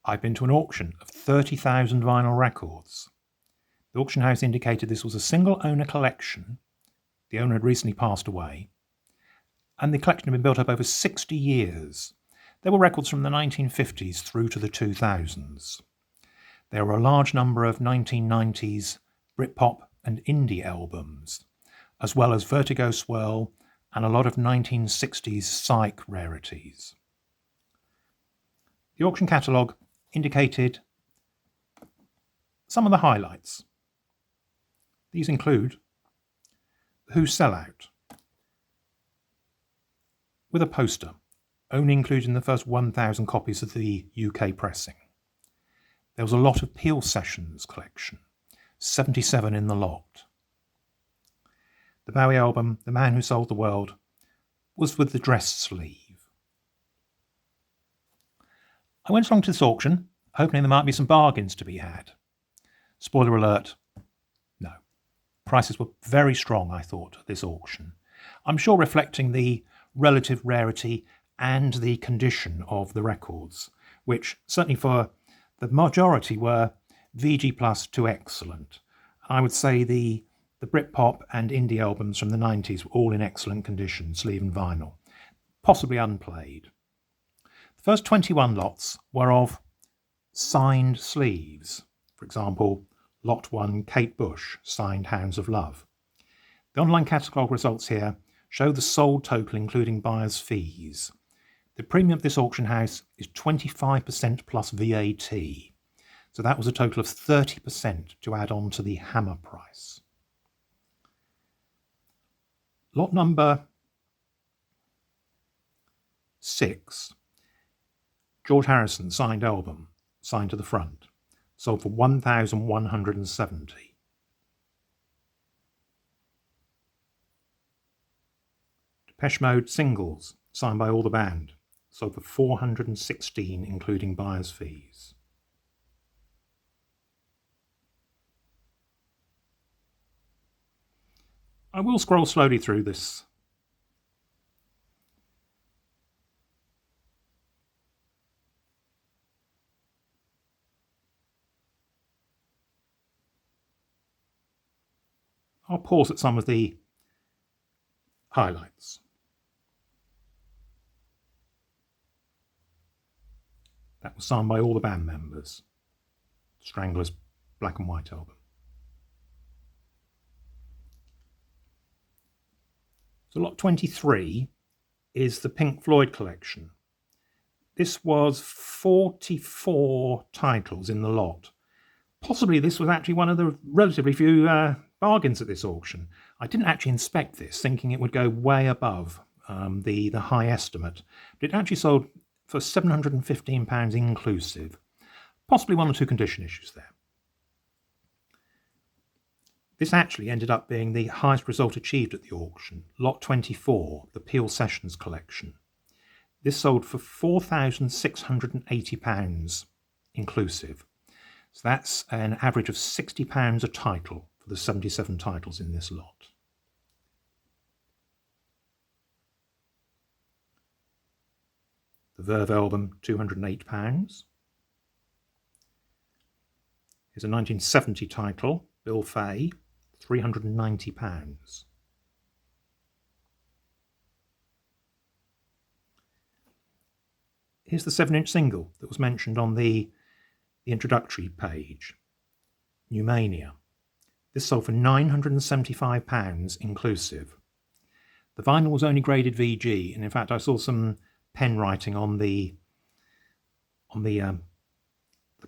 I've been to an auction of 30,000 vinyl records. The auction house indicated this was a single owner collection. The owner had recently passed away, and the collection had been built up over 60 years. There were records from the 1950s through to the 2000s. There were a large number of 1990's Britpop and indie albums, as well as Vertigo swirl and a lot of 1960s psych rarities. The auction catalogue indicated some of the highlights. These include the Who sellout, with a poster, only including the first 1,000 copies of the UK pressing. There was a lot of Peel Sessions collection, 77 in the lot. The Bowie album, The Man Who Sold the World, was with the dress sleeve. I went along to this auction, hoping there might be some bargains to be had. Spoiler alert, no. Prices were very strong, I thought, at this auction. I'm sure reflecting the relative rarity and the condition of the records, which certainly for the majority were VG plus to excellent. I would say the Britpop and indie albums from the 90s were all in excellent condition, sleeve and vinyl, possibly unplayed. The first 21 lots were of signed sleeves. For example, Lot 1, Kate Bush, signed Hounds of Love. The online catalogue results here show the sold total including buyer's fees. The premium of this auction house is 25% plus VAT. So that was a total of 30% to add on to the hammer price. Lot number 6, George Harrison signed album, signed to the front, sold for 1,170. Depeche Mode singles, signed by all the band, sold for 416 including buyer's fees. I will scroll slowly through this. I'll pause at some of the highlights. That was signed by all the band members. Stranglers Black and White album. So lot 23 is the Pink Floyd collection. This was 44 titles in the lot. Possibly this was actually one of the relatively few bargains at this auction. I didn't actually inspect this, thinking it would go way above the high estimate. But it actually sold for £715 inclusive. Possibly one or two condition issues there. This actually ended up being the highest result achieved at the auction. Lot 24, the Peel Sessions collection. This sold for £4,680 inclusive. So that's an average of £60 a title for the 77 titles in this lot. The Verve album, £208. Here's a 1970 title, Bill Fay, £390. Here's the 7-inch single that was mentioned on the introductory page, Pneumonia. This sold for £975 inclusive. The vinyl was only graded VG, and in fact I saw some pen writing on the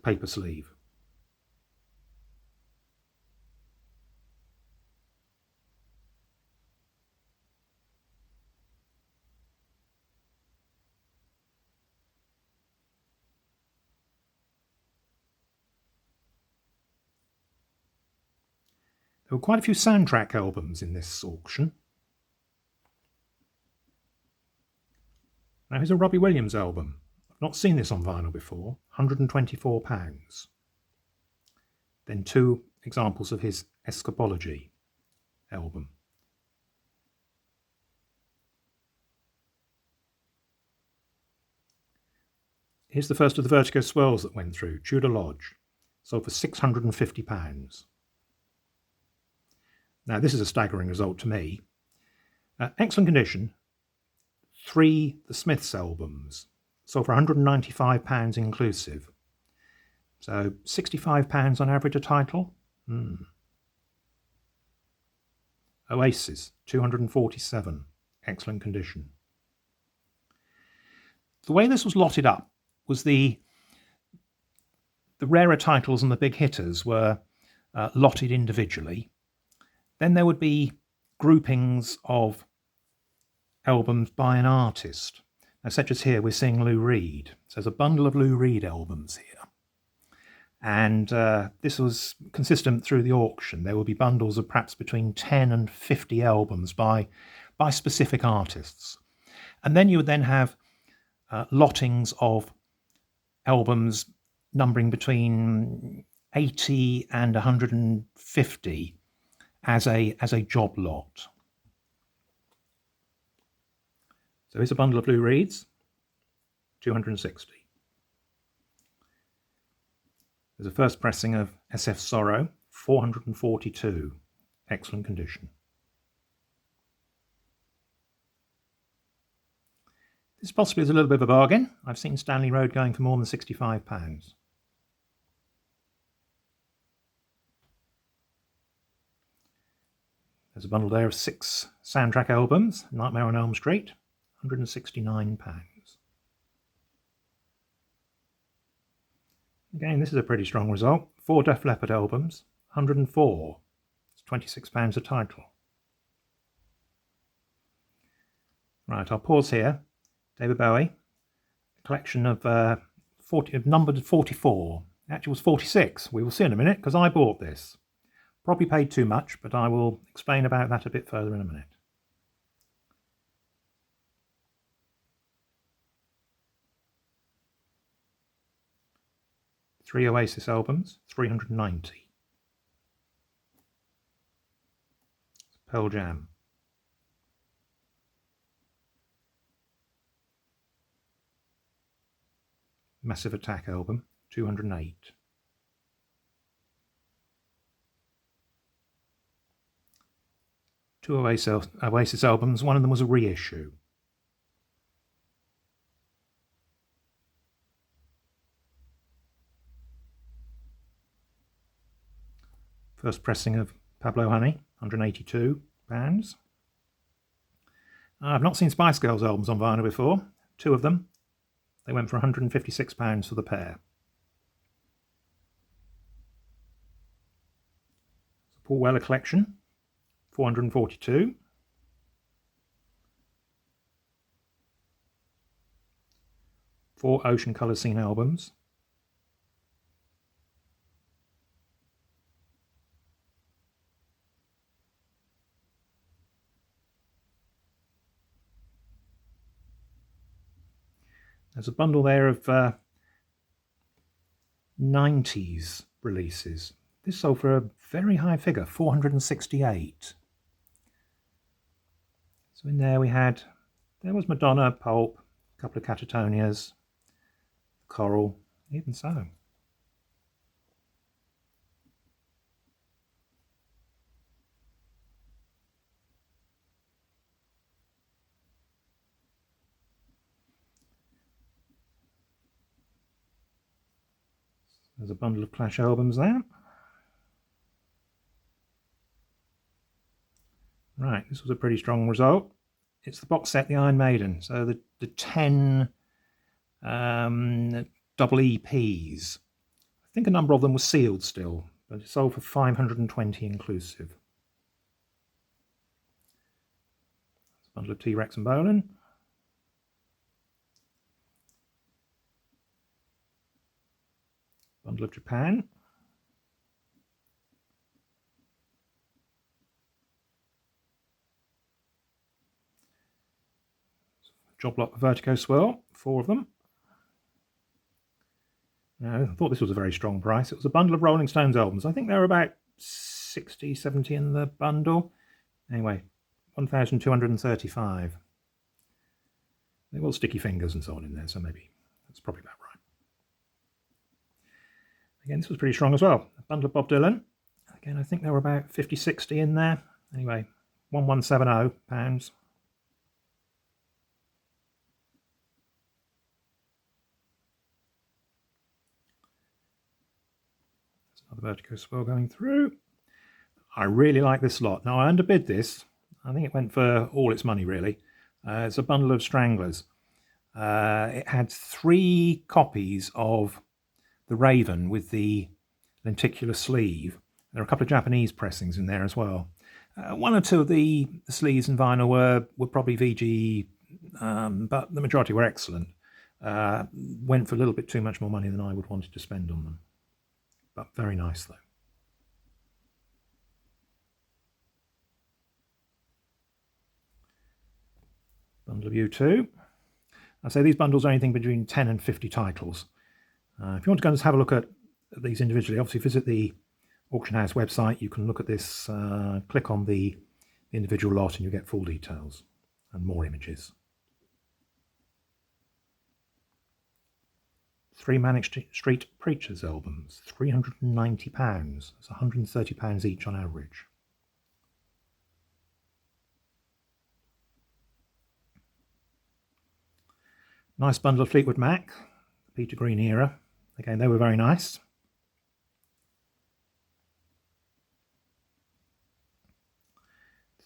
paper sleeve. There were quite a few soundtrack albums in this auction. Now here's a Robbie Williams album. I've not seen this on vinyl before, £124. Then two examples of his Escapology album. Here's the first of the Vertigo swirls that went through, Tudor Lodge, sold for £650. Now this is a staggering result to me. Excellent condition, 3 The Smiths albums, sold for £195 inclusive. So £65 on average a title. Oasis, 247, excellent condition. The way this was lotted up was the rarer titles and the big hitters were lotted individually. Then there would be groupings of albums by an artist. Now, such as here, we're seeing Lou Reed. So there's a bundle of Lou Reed albums here. And this was consistent through the auction. There will be bundles of perhaps between 10 and 50 albums by specific artists. And then you would then have lottings of albums numbering between 80 and 150 as a job lot. So here's a bundle of Lou Reeds, 260. There's a first pressing of SF Sorrow, 442, excellent condition. This possibly is a little bit of a bargain. I've seen Stanley Road going for more than £65. There's a bundle there of 6 soundtrack albums, Nightmare on Elm Street, £169. Again, this is a pretty strong result. 4 Def Leppard albums, 104. It's £26 a title. Right, I'll pause here. David Bowie, a collection of numbered 44. Actually, it was 46. We will see in a minute, because I bought this. Probably paid too much, but I will explain about that a bit further in a minute. Three Oasis albums, 390. Pearl Jam. Massive Attack album, 208. Two Oasis albums, one of them was a reissue. First pressing of Pablo Honey, £182. I've not seen Spice Girls albums on vinyl before, 2 of them. They went for £156 for the pair. Paul Weller collection, 442. Four Ocean Colour Scene albums. There's a bundle there of 90's releases. This sold for a very high figure, 468. So in there there was Madonna, Pulp, a couple of Catatonias, Coral, even so. There's a bundle of Clash albums there. Right, this was a pretty strong result. It's the box set, the Iron Maiden. So the 10 double EPs. I think a number of them were sealed still, but it sold for 520 inclusive. There's a bundle of T-Rex and Bolin. Bundle of Japan. Job lot of Vertigo swirl, 4 of them. I thought this was a very strong price. It was a bundle of Rolling Stones albums. I think they were about 60, 70 in the bundle. Anyway, 1,235. They're all sticky fingers and so on in there, so maybe that's probably about right. Again, this was pretty strong as well. A bundle of Bob Dylan. Again, I think there were about 50, 60 in there. Anyway, 1170 pounds. There's another Vertigo swirl going through. I really like this lot. Now, I underbid this. I think it went for all its money, really. It's a bundle of Stranglers. It had 3 copies of the Raven with the lenticular sleeve. There are a couple of Japanese pressings in there as well. 1 or 2 of the sleeves and vinyl were probably VG, but the majority were excellent. Went for a little bit too much more money than I would wanted to spend on them. But very nice, though. Bundle of U2. I say these bundles are anything between 10 and 50 titles. If you want to go and just have a look at these individually, obviously visit the auction house website. You can look at this, click on the individual lot, and you get full details and more images. 3 Manic Street Preachers albums, £390. That's £130 each on average. Nice bundle of Fleetwood Mac, Peter Green era. Again, they were very nice.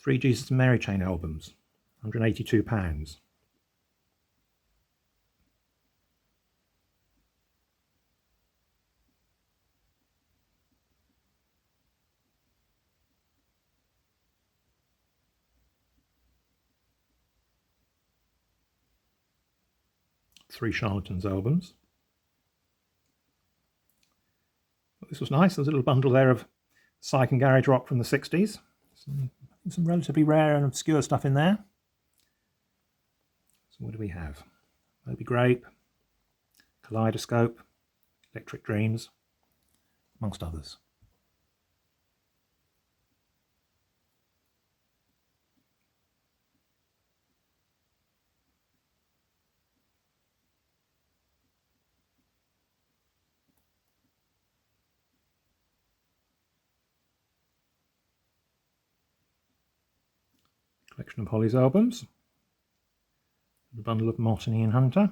3 Jesus and Mary Chain albums, £182. Three Charlatans albums. This was nice. There's a little bundle there of psych and garage rock from the 60s. Some relatively rare and obscure stuff in there. So what do we have? Moby Grape, Kaleidoscope, Electric Dreams, amongst others. Collection of Holly's albums. The bundle of Mottany and Hunter.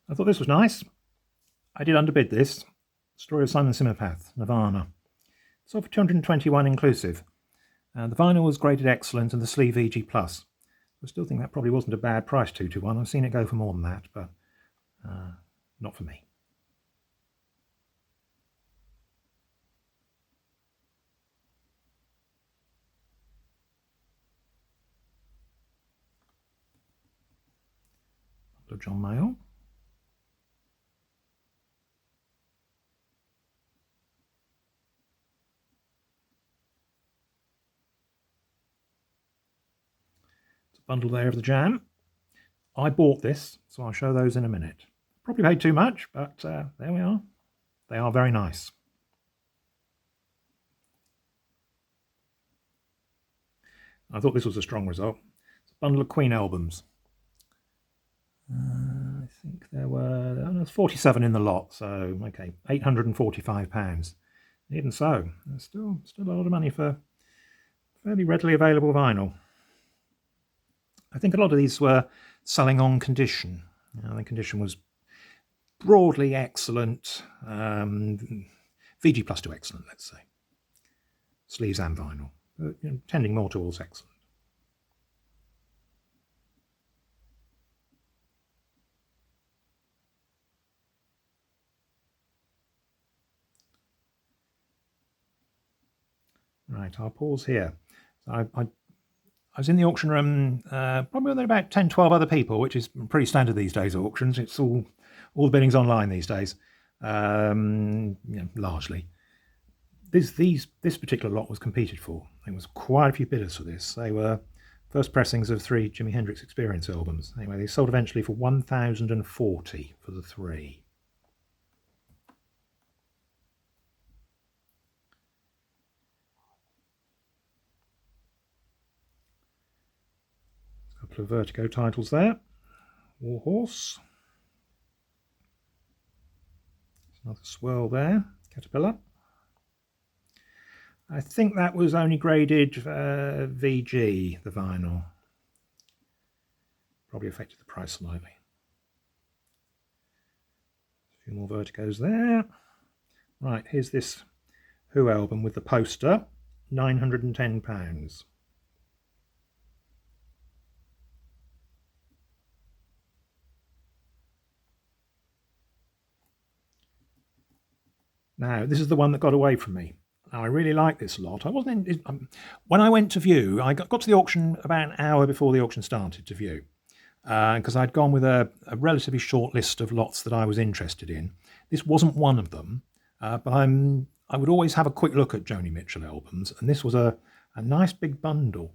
I thought this was nice. I did underbid this. Story of Simon Simopath, Nirvana. Sold for $221 inclusive. The vinyl was graded excellent and the sleeve VG+. I still think that probably wasn't a bad price, 221. I've seen it go for more than that, but not for me. John Mayall. It's a bundle there of the Jam. I bought this, so I'll show those in a minute. Probably paid too much, but there we are. They are very nice. I thought this was a strong result. It's a bundle of Queen albums. I think there were 47 in the lot, so okay, £845. Even so, there's still a lot of money for fairly readily available vinyl. I think a lot of these were selling on condition. The condition was broadly excellent, VG plus to excellent, let's say. Sleeves and vinyl, but, tending more towards excellent. Right, I'll pause here. I was in the auction room probably with about 10, 12 other people, which is pretty standard these days, auctions. It's all the bidding's online these days, largely. This particular lot was competed for. There was quite a few bidders for this. They were first pressings of 3 Jimi Hendrix Experience albums. Anyway, they sold eventually for $1,040 for the 3. Couple of Vertigo titles there. Warhorse, Another swirl there, Caterpillar. I think that was only graded VG, the vinyl. Probably affected the price slightly. A few more Vertigos there. Right, here's this Who album with the poster, £910. Now, this is the one that got away from me. Now, I really like this lot. I wasn't when I went to view, I got to the auction about an hour before the auction started to view, because I'd gone with a relatively short list of lots that I was interested in. This wasn't one of them, but I would always have a quick look at Joni Mitchell albums, and this was a nice big bundle.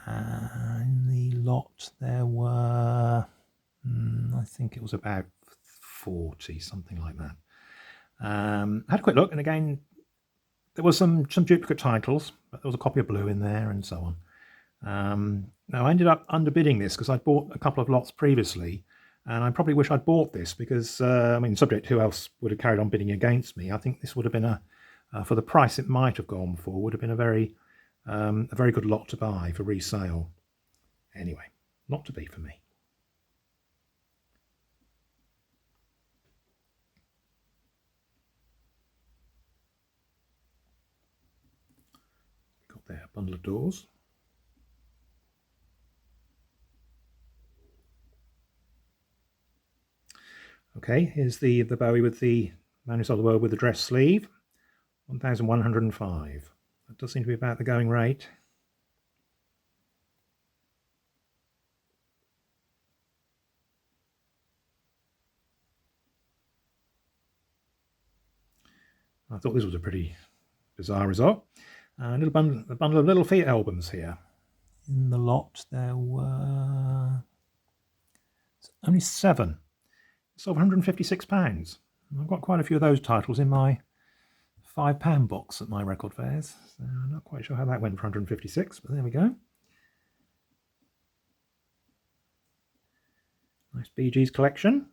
In the lot there were, I think it was about 40, something like that. I had a quick look, and again, there was some duplicate titles, but there was a copy of Blue in there and so on. Now, I ended up underbidding this because I'd bought a couple of lots previously, and I probably wish I'd bought this because, I mean, subject who else would have carried on bidding against me. I think this would have been for the price it might have gone for, would have been a very good lot to buy for resale. Anyway, not to be for me. Got there, a bundle of doors. Okay, here's the Bowie with the Man Who Sold the World with the dress sleeve, 1,105. That does seem to be about the going rate. I thought this was a pretty bizarre result. A bundle of Little Feat albums here. In the lot there were only 7. Sold for £156. I've got quite a few of those titles in my £5 box at my record fairs. So I'm not quite sure how that went for 156, but there we go. Nice Bee Gees collection.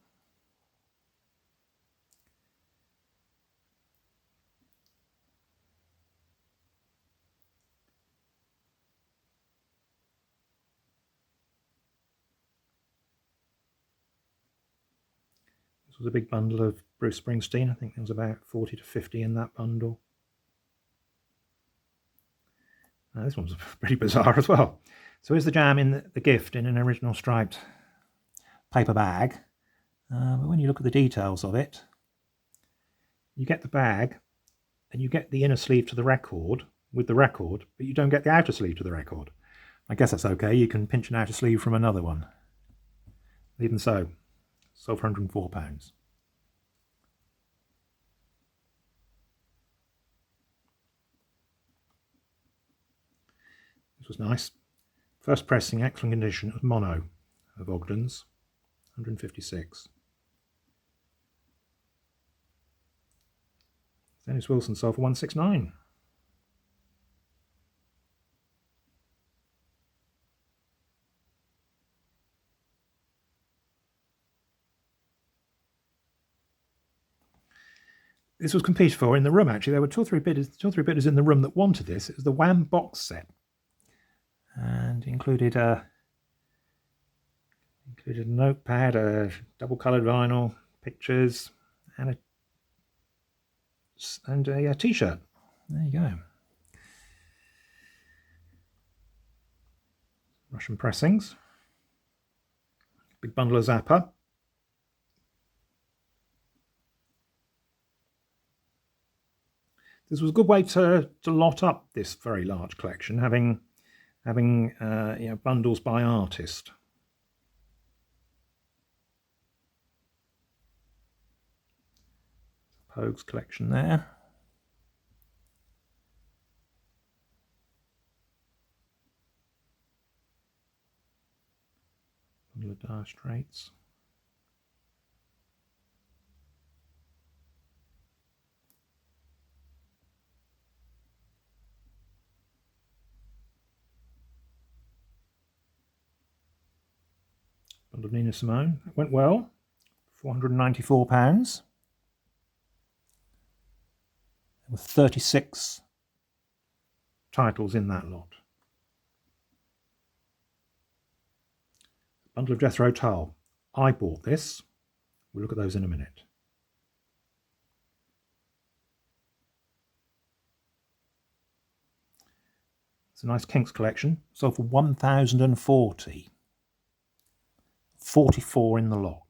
This was a big bundle of Bruce Springsteen. I think there was about 40 to 50 in that bundle. This one's pretty bizarre as well. So here's the Jam in the gift in an original striped paper bag. But when you look at the details of it, you get the bag and you get the inner sleeve to the record with the record, but you don't get the outer sleeve to the record. I guess that's okay. You can pinch an outer sleeve from another one. Even so, sold for £104. This was nice. First pressing, excellent condition of mono of Ogden's, 156. Dennis Wilson sold for 169. This was competed for in the room, actually. There were two or three bidders in the room that wanted this. It was the Wham box set. And included a notepad, a double-coloured vinyl, pictures, and a t-shirt. There you go. Russian pressings. Big bundle of Zappa. This was a good way to lot up this very large collection, having bundles by artist. Pogue's collection there. Bundle of Dire Straits. Bundle of Nina Simone. That went well. £494. There were 36 titles in that lot. Bundle of Jethro Tull. I bought this. We'll look at those in a minute. It's a nice Kinks collection. Sold for 1,040. 44 in the lot.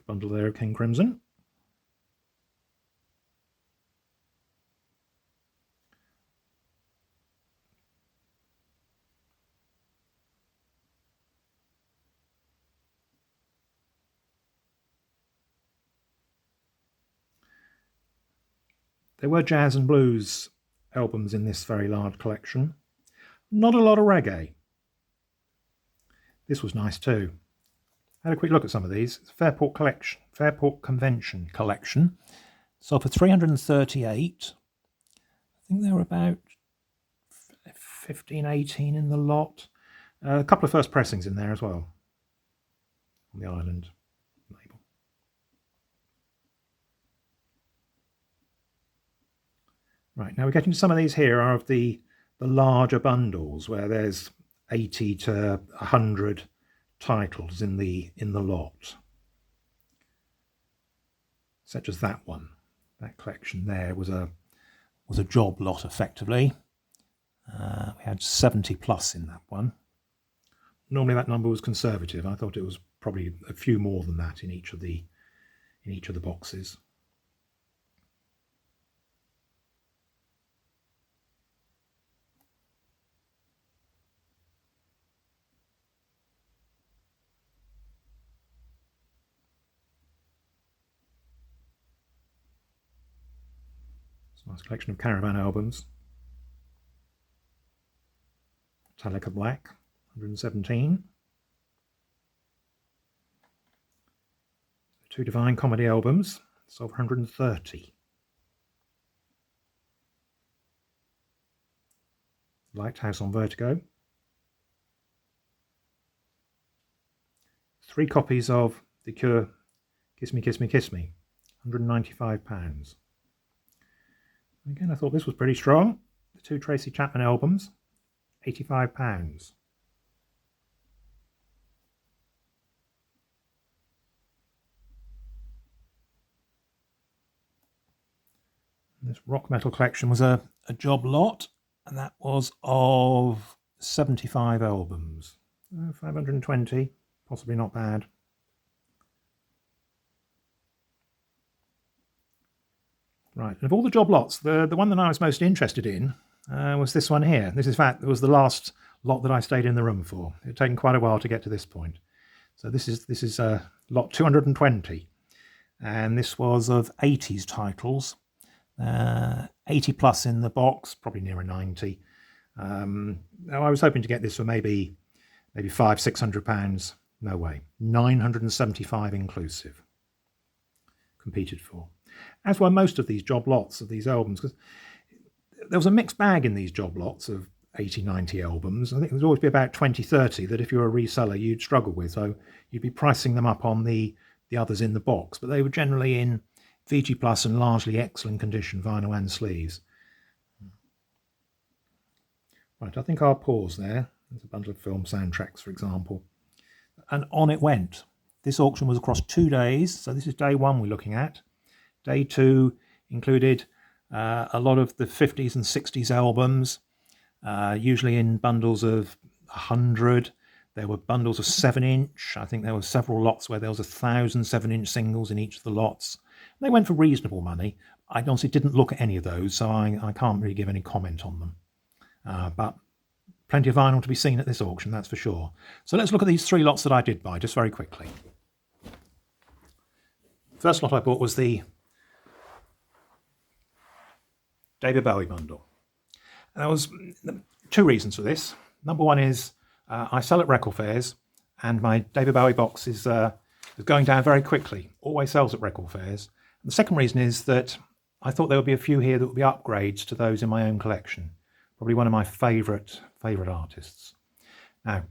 Bundle there of King Crimson. There were jazz and blues albums in this very large collection. Not a lot of reggae. This was nice too. Had a quick look at some of these. It's a Fairport collection, Fairport Convention collection. Sold for 338. I think there were about 15, 18 in the lot. A couple of first pressings in there as well. On the island label. Right, now we're getting to some of these here are of the larger bundles where there's 80 to 100 titles in the lot, such as that one. That collection there was a job lot effectively. We had 70 plus in that one. Normally that number was conservative. I thought it was probably a few more than that in each of the boxes. Nice collection of Caravan albums. Metallica Black, 117. Two Divine Comedy albums, sold for 130. Lighthouse on Vertigo. 3 copies of The Cure, Kiss Me, Kiss Me, Kiss Me, £195. Again, I thought this was pretty strong. The 2 Tracy Chapman albums, £85. This rock metal collection was a job lot, and that was of 75 albums. 520, possibly not bad. Right, and of all the job lots, the one that I was most interested in was this one here. This, in fact, was the last lot that I stayed in the room for. It had taken quite a while to get to this point. So this is lot 220, and this was of 80s titles. 80 plus in the box, probably nearer 90. Now I was hoping to get this for maybe £500-600. No way. 975 inclusive. Competed for. As were most of these job lots of these albums, because there was a mixed bag in these job lots of 80-90 albums. I think there'd always be about 20-30 that if you're a reseller you'd struggle with, so you'd be pricing them up on the others in the box, but they were generally in VG Plus and largely excellent condition, vinyl and sleeves. Right, I think I'll pause there. There's a bundle of film soundtracks, for example. And on it went. This auction was across 2 days, so this is day 1 we're looking at. Day 2 included a lot of the 50s and 60s albums, usually in bundles of 100. There were bundles of 7-inch. I think there were several lots where there was 1,000 7-inch singles in each of the lots. They went for reasonable money. I honestly didn't look at any of those, so I can't really give any comment on them. But plenty of vinyl to be seen at this auction, that's for sure. So let's look at these 3 lots that I did buy, just very quickly. First lot I bought was the David Bowie bundle. And there was 2 reasons for this. Number 1 is I sell at record fairs, and my David Bowie box is going down very quickly. Always sells at record fairs. And the second reason is that I thought there would be a few here that would be upgrades to those in my own collection. Probably one of my favourite artists. Now,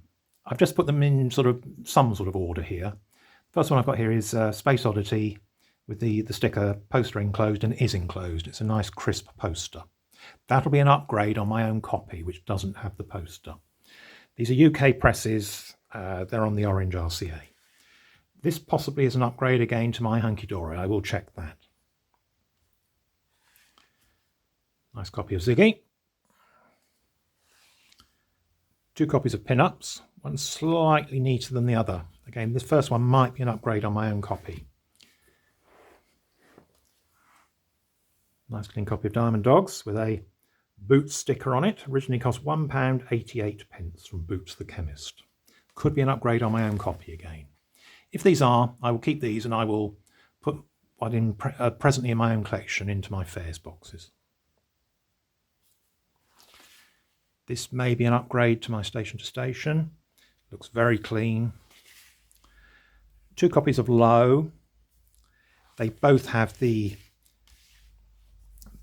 I've just put them in some sort of order here. First one I've got here is Space Oddity with the sticker poster enclosed, and it is enclosed. It's a nice crisp poster. That'll be an upgrade on my own copy, which doesn't have the poster. These are UK presses. They're on the orange RCA. This possibly is an upgrade again to my Hunky Dory. I will check that. Nice copy of Ziggy. 2 copies of Pin-Ups. One slightly neater than the other. Again, this first one might be an upgrade on my own copy. Nice clean copy of Diamond Dogs with a Boots sticker on it. Originally cost £1.88 from Boots the Chemist. Could be an upgrade on my own copy again. If these are, I will keep these and I will put what in presently in my own collection into my fairs boxes. This may be an upgrade to my Station to Station. Looks very clean. 2 copies of Low. They both have the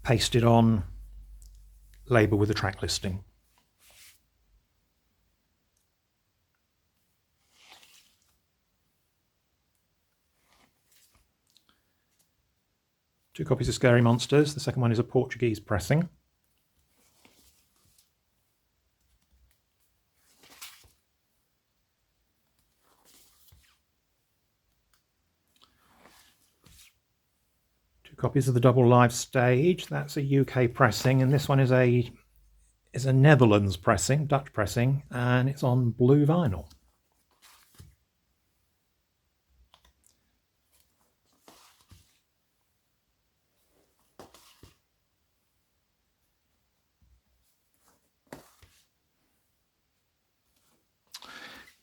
pasted on label with the track listing. Two copies of Scary Monsters. The second one is a Portuguese pressing. Copies of the Double Live Stage. That's a UK pressing, and this one is a Netherlands pressing, Dutch pressing, and it's on blue vinyl.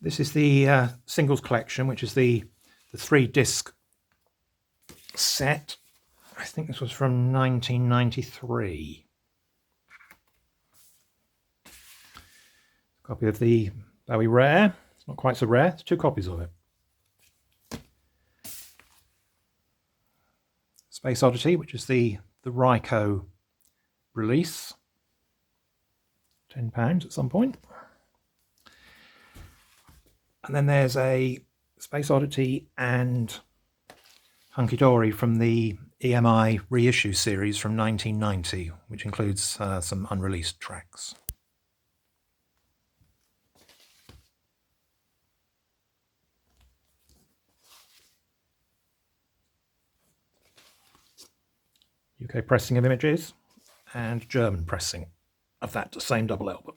This is the singles collection, which is the 3-disc set. I think this was from 1993. Copy of the Bowie Rare. It's not quite so rare. There's 2 copies of it. Space Oddity, which is the Ryko release. £10 at some point. And then there's a Space Oddity and Hunky Dory from the EMI reissue series from 1990, which includes some unreleased tracks. UK pressing of Images and German pressing of that same double album.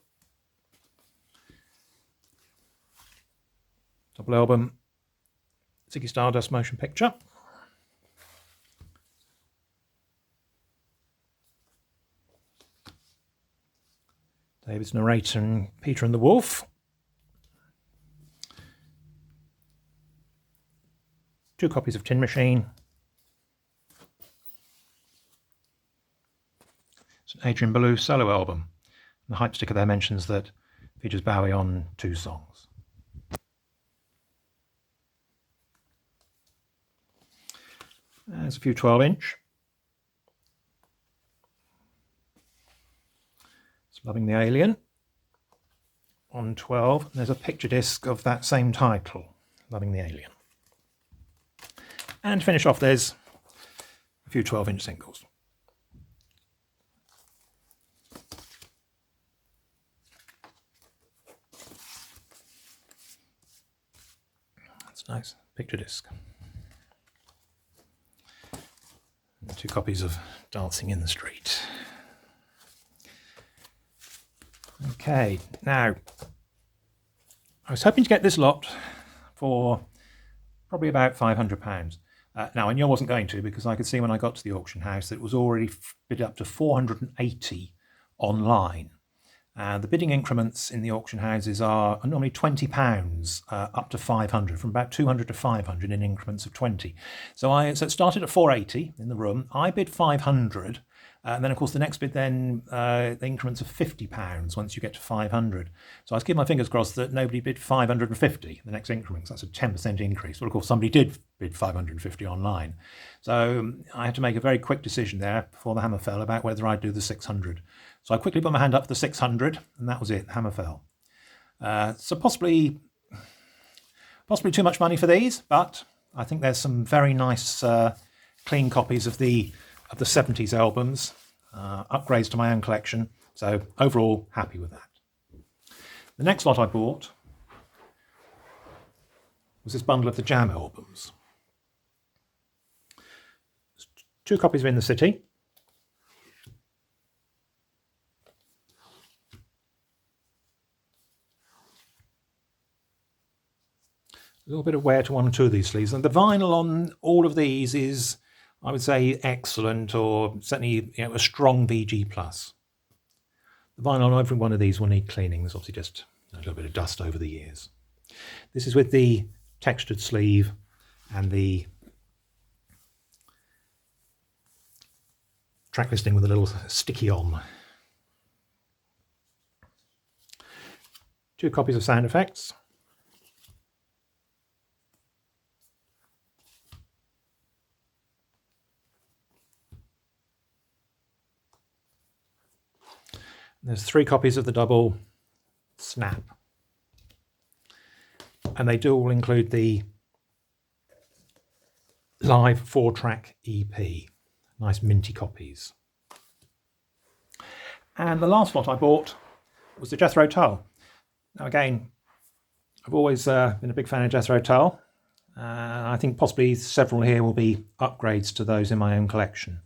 Double album, Ziggy Stardust motion picture. David's narrating Peter and the Wolf. 2 copies of Tin Machine. It's an Adrian Belew solo album. The hype sticker there mentions that it features Bowie on 2 songs. There's a few 12-inch. Loving the Alien on 12. There's a picture disc of that same title, Loving the Alien. And to finish off, there's a few 12-inch singles. That's nice. Picture disc. And 2 copies of Dancing in the Street. Okay, now, I was hoping to get this lot for probably about £500. Now, I knew I wasn't going to, because I could see when I got to the auction house that it was already bid up to 480 online. The bidding increments in the auction houses are normally £20 up to 500, from about 200 to 500 in increments of 20. So it started at 480 in the room. I bid 500. And then, of course, the next bid then, the increments of £50 once you get to 500. So I was keeping my fingers crossed that nobody bid 550 the next increments. That's a 10% increase. But of course, somebody did bid 550 online. So I had to make a very quick decision there before the hammer fell about whether I'd do the 600. So I quickly put my hand up for the 600, and that was it. The hammer fell. So possibly too much money for these, but I think there's some very nice clean copies of the 70s albums, upgrades to my own collection. So overall, happy with that. The next lot I bought was this bundle of the Jam albums. There's 2 copies of In the City. A little bit of wear to 1 or 2 of these sleeves, and the vinyl on all of these is, I would say, excellent, or certainly a strong VG+. The vinyl on every one of these will need cleaning. There's obviously just a little bit of dust over the years. This is with the textured sleeve and the track listing with a little sticky on. 2 copies of sound effects. There's 3 copies of the double snap, and they do all include the live 4-track EP. Nice minty copies. And the last lot I bought was the Jethro Tull. Now again, I've always been a big fan of Jethro Tull. I think possibly several here will be upgrades to those in my own collection.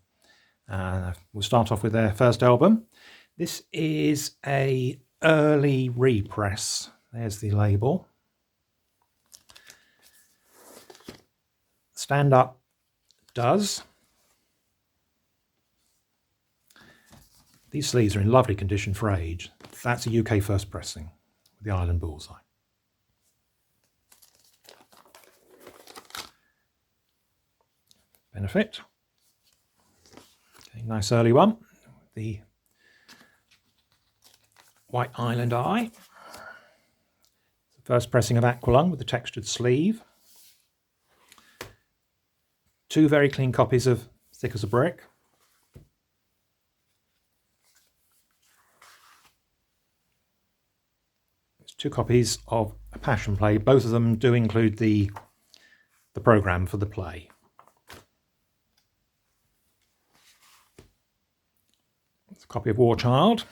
We'll start off with their first album. This is a early repress. There's the label. Stand Up does. These sleeves are in lovely condition for age. That's a UK first pressing with the Ireland bullseye. Benefit. Okay, nice early one. The White Island Eye. First pressing of Aqualung with the textured sleeve. 2 very clean copies of Thick as a Brick. There's 2 copies of A Passion Play. Both of them do include the programme for the play. It's a copy of War Child.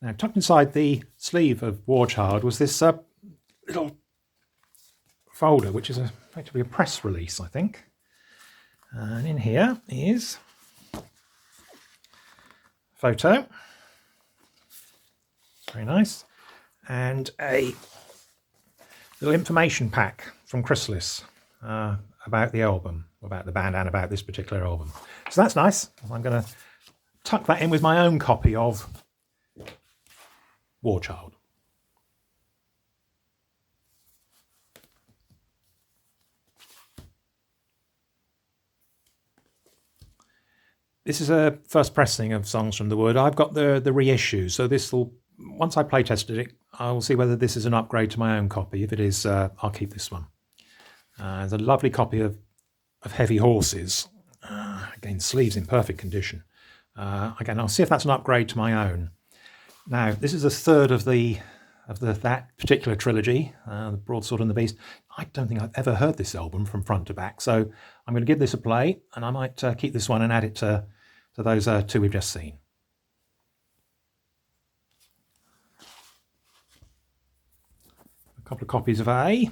Now, tucked inside the sleeve of War Child was this little folder, which is effectively a press release, I think. And in here is a photo. Very nice. And a little information pack from Chrysalis about the album, about the band and about this particular album. So that's nice. I'm going to tuck that in with my own copy of War Child. This is a first pressing of Songs from the Wood. I've got the reissue, so this will, once I play tested it, I will see whether this is an upgrade to my own copy. If it is, I'll keep this one. There's a lovely copy of Heavy Horses. Again, sleeves in perfect condition. Again, I'll see if that's an upgrade to my own. Now, this is a third of that particular trilogy, The Broadsword and the Beast. I don't think I've ever heard this album from front to back, so I'm going to give this a play, and I might keep this one and add it to those 2 we've just seen. A couple of copies of A. A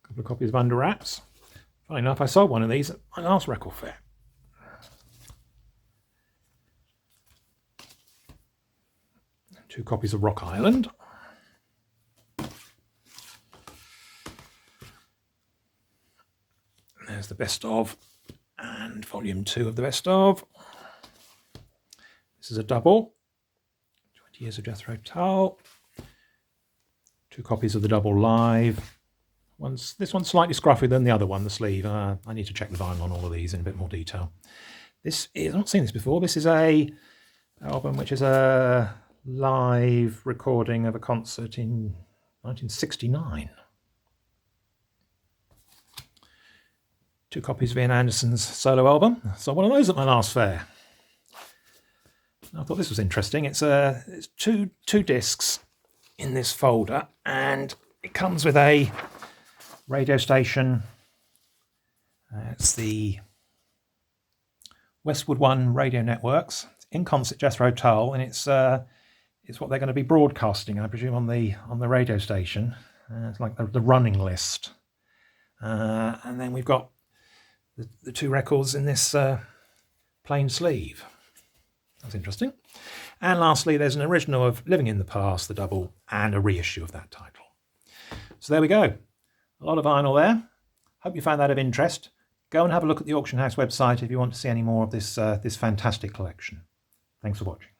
couple of copies of Under Wraps. Funny enough, I sold one of these at my last record fair. Two copies of Rock Island. There's the best of, and volume 2 of the best of. This is a double. 20 years of Jethro Tull. 2 copies of the double live. This one's slightly scruffy than the other one, the sleeve. I need to check the vinyl on all of these in a bit more detail. This is, I've not seen this before. This is a album which is a live recording of a concert in 1969. 2 copies of Ian Anderson's solo album. So one of those at my last fair. I thought this was interesting. It's two discs in this folder, and it comes with a radio station. It's the Westwood One Radio Networks. It's in concert Jethro Tull, and it's what they're going to be broadcasting, I presume, on the radio station. It's like the running list. And then we've got the 2 records in this plain sleeve. That's interesting. And lastly, there's an original of Living in the Past, the double, and a reissue of that title. So there we go. A lot of vinyl there. Hope you found that of interest. Go and have a look at the Auction House website if you want to see any more of this fantastic collection. Thanks for watching.